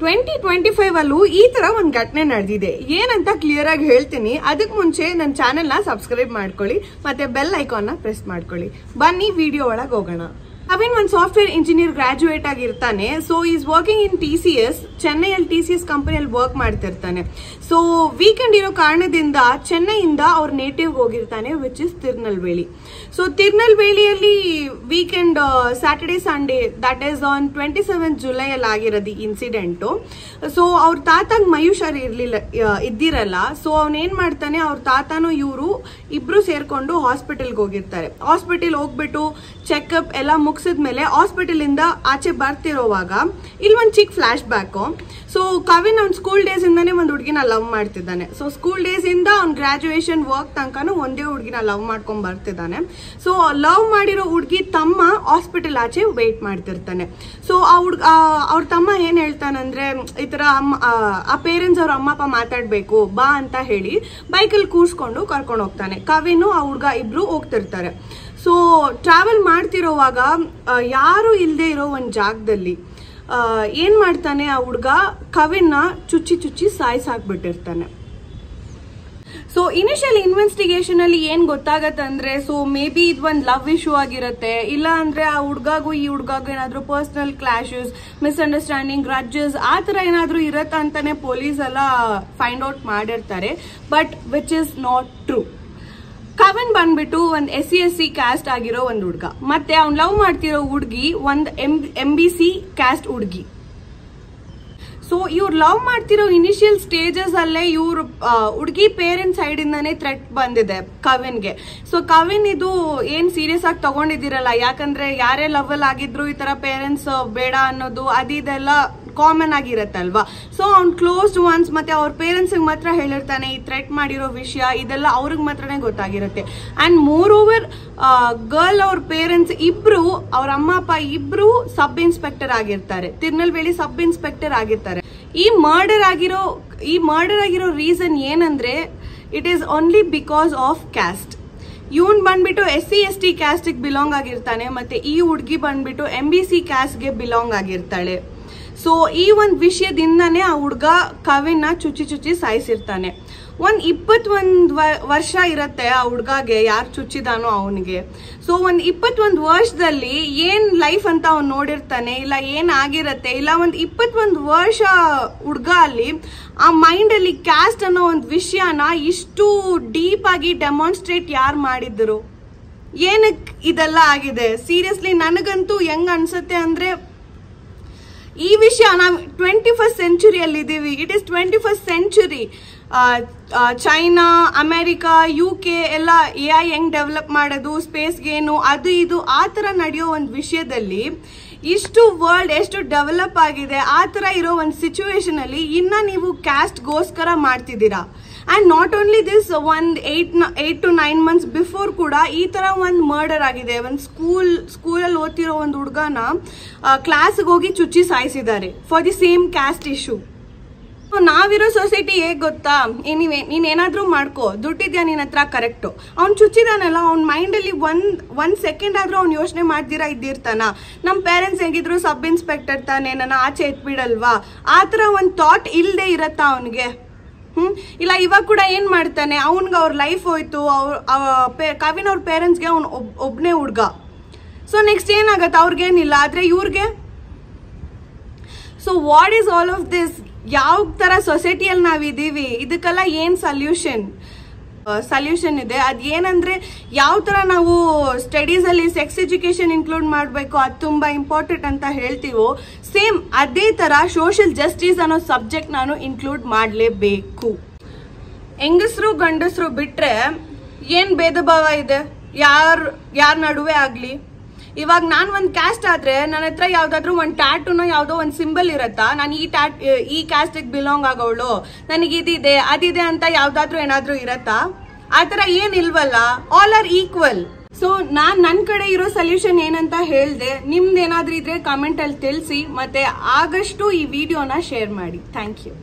2025 ಅಲ್ಲೂ ಈ ತರ ಒಂದ್ ಘಟನೆ ನಡೆದಿದೆ. ಏನಂತ ಕ್ಲಿಯರ್ ಆಗಿ ಹೇಳ್ತೀನಿ. ಅದಕ್ ಮುಂಚೆ ನನ್ನ ಚಾನೆಲ್ ನ ಸಬ್ಸ್ಕ್ರೈಬ್ ಮಾಡ್ಕೊಳ್ಳಿ, ಮತ್ತೆ ಬೆಲ್ ಐಕಾನ್ ನ ಪ್ರೆಸ್ ಮಾಡ್ಕೊಳ್ಳಿ. ಬನ್ನಿ ವಿಡಿಯೋ ಒಳಗೆ ಹೋಗೋಣ. ಕವಿನ್ ಒಂದು ಸಾಫ್ಟ್ವೇರ್ ಇಂಜಿನಿಯರ್ ಗ್ರಾಜುಯೇಟ್ ಆಗಿರ್ತಾನೆ. So is working in TCS, ಚೆನ್ನೈಯಲ್ಲಿ TCS ಕಂಪನಿಯಲ್ಲಿ ವರ್ಕ್ ಮಾಡ್ತಿರ್ತಾನೆ. ಸೊ ವೀಕೆಂಡ್ ಇರೋ ಕಾರಣದಿಂದ ಚೆನ್ನೈಯಿಂದ ಅವ್ರ ನೇಟಿವ್ ಹೋಗಿರ್ತಾನೆ, ವಿಚ್ ಇಸ್ ತಿರುನಲ್ವೇಲಿ. ಸೊ ತಿರುನಲ್ವೇಲಿಯಲ್ಲಿ weekend Saturday Sunday, that is on 27 July ಅಲ್ಲಿ ಆಗಿರೋದು ಈ ಇನ್ಸಿಡೆಂಟು. ಸೊ ಅವ್ರ ತಾತಂಗ್ ಮಯೂಷರ್ ಇದ್ದಿರಲ್ಲ. ಸೊ ಅವನೇನ್ ಮಾಡ್ತಾನೆ, ಅವ್ರ ತಾತನೂ ಇವರು ಇಬ್ರು ಸೇರ್ಕೊಂಡು ಹಾಸ್ಪಿಟಲ್ಗೆ ಹೋಗಿರ್ತಾರೆ. ಹಾಸ್ಪಿಟಲ್ ಹೋಗ್ಬಿಟ್ಟು ಚೆಕ್ಅಪ್ ಎಲ್ಲ ಮುಗಿಸಿದ್ಮೇಲೆ ಹಾಸ್ಪಿಟಲ್ ಇಂದ ಆಚೆ ಬರ್ತಿರೋವಾಗ ಇಲ್ಲಿ ಒಂದು ಚಿಕ್ಕ ಫ್ಲಾಶ್ ಬ್ಯಾಕ್. ಸೊ ಕವಿನ್ ಅವ್ನ ಸ್ಕೂಲ್ ಡೇಸ್ ಇಂದಾನೆ ಒಂದು ಹುಡುಗಿನ ಲವ್ ಮಾಡ್ತಿದ್ದಾನೆ. ಸೊ ಸ್ಕೂಲ್ ಡೇಸ್ ಇಂದ ಅವ್ನ ಗ್ರಾಜುಯೇಷನ್ ವರ್ಕ್ ತನಕನೂ ಒಂದೇ ಹುಡುಗಿನ ಲವ್ ಮಾಡ್ಕೊಂಡ್ ಬರ್ತಿದ್ದಾನೆ. ಸೊ ಲವ್ ಮಾಡಿರೋ ಹುಡುಗಿ ತಮ್ಮ ಹಾಸ್ಪಿಟಲ್ ಆಚೆ ವೇಟ್ ಮಾಡ್ತಿರ್ತಾನೆ. ಸೊ ಅವ್ರ ತಮ್ಮ ಏನ್ ಹೇಳ್ತಾನಂದ್ರೆ, ಈ ತರ ಆ ಪೇರೆಂಟ್ಸ್ ಅವ್ರ ಅಮ್ಮ ಅಪ್ಪ ಮಾತಾಡ್ಬೇಕು ಬಾ ಅಂತ ಹೇಳಿ ಬೈಕಲ್ಲಿ ಕೂರ್ಸ್ಕೊಂಡು ಕರ್ಕೊಂಡು ಹೋಗ್ತಾನೆ. ಕವಿನು ಆ ಹುಡುಗ ಇಬ್ರು ಹೋಗ್ತಿರ್ತಾರೆ. ಸೊ ಟ್ರಾವೆಲ್ ಮಾಡ್ತಿರೋವಾಗ ಯಾರು ಇಲ್ಲದೆ ಇರೋ ಒಂದು ಜಾಗದಲ್ಲಿ ಏನ್ ಮಾಡ್ತಾನೆ, ಆ ಹುಡುಗ ಕವಿನ್ನ ಚುಚ್ಚಿ ಸಾಯಿಸಾಕ್ಬಿಟ್ಟಿರ್ತಾನೆ. ಸೊ ಇನಿಷಿಯಲ್ ಇನ್ವೆಸ್ಟಿಗೇಷನ್ ಅಲ್ಲಿ ಏನ್ ಗೊತ್ತಾಗತ್ತೆ ಅಂದ್ರೆ, ಸೊ ಮೇ ಬಿ ಇದು ಒಂದು ಲವ್ ಇಶ್ಯೂ ಆಗಿರುತ್ತೆ, ಇಲ್ಲ ಅಂದ್ರೆ ಆ ಹುಡುಗಾಗೂ ಈ ಹುಡುಗಾಗೂ ಏನಾದ್ರು ಪರ್ಸನಲ್ ಕ್ಲಾಶಸ್, ಮಿಸ್ಅಂಡರ್ಸ್ಟ್ಯಾಂಡಿಂಗ್, ಗ್ರಡ್ಜಸ್ ಆ ತರ ಏನಾದ್ರು ಇರತ್ತ ಅಂತಾನೆ ಪೊಲೀಸ್ ಎಲ್ಲ ಫೈಂಡ್ ಔಟ್ ಮಾಡಿರ್ತಾರೆ. But which is not true. Kavin ಬಂದ್ಬಿಟ್ಟು ಒಂದ್ SC ಕ್ಯಾಸ್ಟ್ ಆಗಿರೋ ಒಂದ್ ಹುಡ್ಗ, ಮತ್ತೆ ಅವ್ನ್ ಲವ್ ಮಾಡ್ತಿರೋ ಹುಡ್ಗಿ ಒಂದ್ MBC ಕ್ಯಾಸ್ಟ್ ಹುಡ್ಗಿ. ಸೊ ಇವ್ರು ಲವ್ ಮಾಡ್ತಿರೋ ಇನಿಷಿಯಲ್ ಸ್ಟೇಜಸ್ ಅಲ್ಲೇ ಇವ್ರ ಹುಡ್ಗಿ ಪೇರೆಂಟ್ಸ್ ಸೈಡ್ ಇಂದಾನೆ ಥ್ರೆಟ್ ಬಂದಿದೆ ಕವಿನ್ಗೆ. ಸೊ ಕವಿನ್ ಇದು ಏನ್ ಸೀರಿಯಸ್ ಆಗಿ ತಗೊಂಡಿದ್ದೀರಲ್ಲ, ಯಾಕಂದ್ರೆ ಯಾರೇ ಲವ್ ಅಲ್ಲಿ ಆಗಿದ್ರು ಈ ತರ ಪೇರೆಂಟ್ಸ್ ಬೇಡ ಅನ್ನೋದು ಅದೆಲ್ಲ ಕಾಮನ್ ಆಗಿರತ್ತಲ್ವಾ. ಸೊ ಅವ್ನ್ ಕ್ಲೋಸ್ಡ್ ಒನ್ಸ್ ಮತ್ತೆ ಅವ್ರ ಪೇರೆಂಟ್ಸ್ ಮಾತ್ರ ಹೇಳಿರ್ತಾನೆ ಈ ಥ್ರೆಟ್ ಮಾಡಿರೋ ವಿಷಯ, ಇದೆಲ್ಲ ಅವ್ರಿಗೆ ಮಾತ್ರನೇ ಗೊತ್ತಾಗಿರುತ್ತೆ. ಅಂಡ್ ಮೋರ್ ಓವರ್ ಗರ್ಲ್ ಅವ್ರ ಪೇರೆಂಟ್ಸ್ ಇಬ್ರು, ಅವ್ರ ಅಮ್ಮ ಅಪ್ಪ ಇಬ್ರು ಸಬ್ ಇನ್ಸ್ಪೆಕ್ಟರ್ ಆಗಿರ್ತಾರೆ, ತಿರುನಲ್ವೇಲಿ ಸಬ್ ಇನ್ಸ್ಪೆಕ್ಟರ್ ಆಗಿರ್ತಾರೆ. ಈ ಮರ್ಡರ್ ಆಗಿರೋ ರೀಸನ್ ಏನಂದ್ರೆ, it is only because of caste. ಇವನ್ ಬಂದ್ಬಿಟ್ಟು SC/ST ಕ್ಯಾಸ್ಟ್ ಬಿಲಾಂಗ್ ಆಗಿರ್ತಾನೆ, ಮತ್ತೆ ಈ ಹುಡ್ಗಿ ಬಂದ್ಬಿಟ್ಟು MBC ಕ್ಯಾಸ್ಟ್ಗೆ ಬಿಲಾಂಗ್ ಆಗಿರ್ತಾಳೆ. ಸೊ ಈ ಒಂದು ವಿಷಯದಿಂದಾನೇ ಆ ಹುಡ್ಗ ಕವಿನ್ನ ಚುಚ್ಚಿ ಸಾಯಿಸಿರ್ತಾನೆ. 21 ವರ್ಷ ಇರತ್ತೆ ಆ ಹುಡ್ಗಾಗೆ, ಯಾರು ಚುಚ್ಚಿದಾನೋ ಅವನಿಗೆ. ಸೊ 21 ವರ್ಷದಲ್ಲಿ ಏನ್ ಲೈಫ್ ಅಂತ ಅವ್ನು ನೋಡಿರ್ತಾನೆ, ಇಲ್ಲ ಏನ್ ಆಗಿರತ್ತೆ, ಇಲ್ಲ 21 ವರ್ಷ ಹುಡ್ಗ ಅಲ್ಲಿ ಆ ಮೈಂಡ್ ಅಲ್ಲಿ ಕ್ಯಾಸ್ಟ್ ಅನ್ನೋ ಒಂದು ವಿಷಯನ ಇಷ್ಟು ಡೀಪ್ ಆಗಿ ಡೆಮಾನ್ಸ್ಟ್ರೇಟ್ ಯಾರು ಮಾಡಿದ್ರು, ಏನಕ್ಕೆ ಇದೆಲ್ಲ ಆಗಿದೆ. ಸೀರಿಯಸ್ಲಿ ನನಗಂತೂ ಹೆಂಗ್ ಅನ್ಸುತ್ತೆ ಅಂದ್ರೆ, ಈ ವಿಷಯ ನಾವು 21st ಸೆಂಚುರಿಯಲ್ಲಿ ಇದ್ದೀವಿ. It is 21st century. China, America, UK ಎಲ್ಲ AI ಹೆಂಗ್ ಡೆವಲಪ್ ಮಾಡೋದು, ಸ್ಪೇಸ್ಗೇನು ಅದು ಇದು ಆ ತರ ನಡೆಯೋ ಒಂದು ವಿಷಯದಲ್ಲಿ ಇಷ್ಟು ವರ್ಲ್ಡ್ ಎಷ್ಟು ಡೆವಲಪ್ ಆಗಿದೆ. ಆ ತರ ಇರೋ ಒಂದು ಸಿಚುವೇಶನ್ ಅಲ್ಲಿ ಇನ್ನ ನೀವು ಕ್ಯಾಸ್ಟ್ ಗೋಸ್ಕರ ಮಾಡ್ತಿದ್ದೀರಾ. ಅಂಡ್ ನಾಟ್ ಓನ್ಲಿ ದಿಸ್, ಒಂದ್ 8 to 9 months ಬಿಫೋರ್ ಕೂಡ ಈ ತರ ಒಂದ್ ಮರ್ಡರ್ ಆಗಿದೆ. ಒಂದ್ ಸ್ಕೂಲಲ್ಲಿ ಓದ್ತಿರೋ ಒಂದು ಹುಡುಗನ ಕ್ಲಾಸ್ಗೆ ಹೋಗಿ ಚುಚ್ಚಿ ಸಾಯಿಸಿದ್ದಾರೆ for the same caste issue. ನಾವಿರೋ ಸೊಸೈಟಿ ಹೇಗ್ ಗೊತ್ತಾ, ನೀನ್ ಏನಾದ್ರೂ ಮಾಡ್ಕೋ, ದುಡ್ಡಿದ್ಯಾ ನಿನ್ ಹತ್ರ, ಕರೆಕ್ಟು. ಅವ್ನ್ ಚುಚ್ಚಿದಾನಲ್ಲ, ಅವ್ನ ಮೈಂಡ್ ಅಲ್ಲಿ ಒಂದ್ ಸೆಕೆಂಡ್ ಆದ್ರೂ ಅವ್ನು ಯೋಚನೆ ಮಾಡ್ದಿರಾ ಇದ್ದಿರ್ತಾನ, ನಮ್ ಪೇರೆಂಟ್ಸ್ ಹೆಂಗಿದ್ರು ಸಬ್ ಇನ್ಸ್ಪೆಕ್ಟರ್ ತಾನೆ, ನನ್ನ ಆಚೆ ಎತ್ಬಿಡಲ್ವಾ, ಆತರ ಒಂದ್ ಥಾಟ್ ಇಲ್ದೆ ಇರತ್ತ ಅವನ್ಗೆ. ಇಲ್ಲ ಇವಾಗ ಕೂಡ ಏನ್ ಮಾಡ್ತಾನೆ, ಅವನ್ಗೆ ಅವ್ರ ಲೈಫ್ ಹೋಯ್ತು, ಕವಿನ್ ಅವ್ರ ಪೇರೆಂಟ್ಸ್ಗೆ ಅವ್ನು ಒಬ್ನೇ ಹುಡ್ಗ. ಸೊ ನೆಕ್ಸ್ಟ್ ಏನಾಗತ್ತೆ, ಅವ್ರಿಗೇನಿಲ್ಲ, ಆದ್ರೆ ಇವ್ರಿಗೆ. So what is all of this? ಯಾವ ತರ ಸೊಸೈಟಿಯಲ್ಲಿ ನಾವಿದೀವಿ, ಇದಕ್ಕೆಲ್ಲ ಏನ್ ಸಲ್ಯೂಷನ್ ಇದೆ? ಅದೇನಂದ್ರೆ, ಯಾವ ತರ ನಾವು ಸ್ಟಡೀಸ್ ಅಲ್ಲಿ ಸೆಕ್ಸ್ ಎಜುಕೇಶನ್ ಇನ್ಕ್ಲೂಡ್ ಮಾಡಬೇಕು, ಅದು ತುಂಬಾ ಇಂಪಾರ್ಟೆಂಟ್ ಅಂತ ಹೇಳ್ತೀವೋ, ಸೇಮ್ ಅದೇ ತರ ಸೋಷಿಯಲ್ ಜಸ್ಟಿಸ್ ಅನ್ನೋ ಸಬ್ಜೆಕ್ಟ್ ನಾನು ಇನ್ಕ್ಲೂಡ್ ಮಾಡಲೇಬೇಕು. ಹೆಂಗಸರು ಗಂಡಸರು ಬಿಟ್ರೆ ಏನ್ ಭೇದ ಭಾವ ಇದೆ ಯಾರ ನಡುವೆ ಆಗ್ಲಿ? ಇವಾಗ ನಾನ್ ಒಂದ್ ಕ್ಯಾಸ್ಟ್ ಆದ್ರೆ ನನ್ನ ಹತ್ರ ಯಾವ್ದಾದ್ರು ಒಂದ್ ಟ್ಯಾಟೂನೋ ಯಾವ್ದೋ ಒಂದ್ ಸಿಂಬಲ್ ಇರತ್ತಾ, ನಾನು ಈ ಕ್ಯಾಸ್ಟ್ ಬಿಲಾಂಗ್ ಆಗೋಳು, ನನಗೆ ಇದಿದೆ ಅದಿದೆ ಅಂತ ಯಾವ್ದಾದ್ರು ಏನಾದ್ರು ಇರತ್ತಾ? ಆತರ ಏನ್ ಇಲ್ವಲ್ಲ, ಆಲ್ ಆರ್ ಈಕ್ವಲ್. ಸೊ ನನ್ ಕಡೆ ಇರೋ ಸೊಲ್ಯೂಷನ್ ಏನಂತ ಹೇಳ್ದೆ, ನಿಮ್ದು ಏನಾದ್ರೂ ಇದ್ರೆ ಕಮೆಂಟ್ ಅಲ್ಲಿ ತಿಳಿಸಿ, ಮತ್ತೆ ಆದಷ್ಟು ಈ ವಿಡಿಯೋನ ಶೇರ್ ಮಾಡಿ. Thank you.